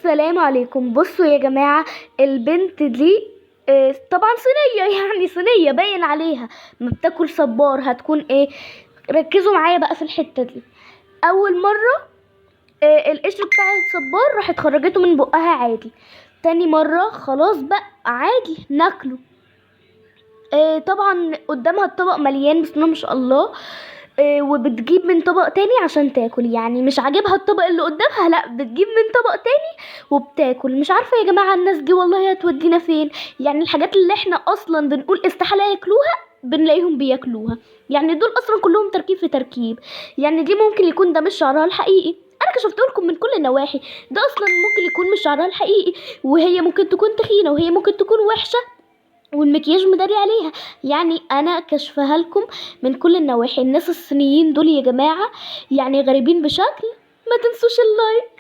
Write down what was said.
السلام عليكم. بصوا يا جماعة، البنت دي طبعا صينية يعني صينية باين عليها ما بتاكل صبار. هتكون ايه؟ ركزوا معايا بقى في الحتة دي. اول مرة القشر بتاع الصبار راحت خرجته من بقها عادي. تاني مرة خلاص بقى عادي ناكله. طبعا قدامها الطبق مليان بسم الله ما شاء الله. وبتجيب من طبق تاني عشان تاكل، يعني مش عاجبها الطبق اللي قدامها، لا بتجيب من طبق تاني وبتاكل. مش عارفة يا جماعة الناس دي والله هتودينا فين. يعني الحاجات اللي احنا اصلا بنقول استحالة ياكلوها بنلاقيهم بياكلوها. يعني دول اصلا كلهم تركيب في تركيب. يعني دي ممكن يكون ده مش شعرها الحقيقي، انا كشفت لكم من كل النواحي. ده اصلا ممكن يكون مش شعرها الحقيقي، وهي ممكن تكون تخينة، وهي ممكن تكون وحشة والمكياج مداري عليها. يعني انا كشفها لكم من كل النواحي. الناس الصينيين دول يا جماعة يعني غريبين بشكل. ما تنسوش اللايك.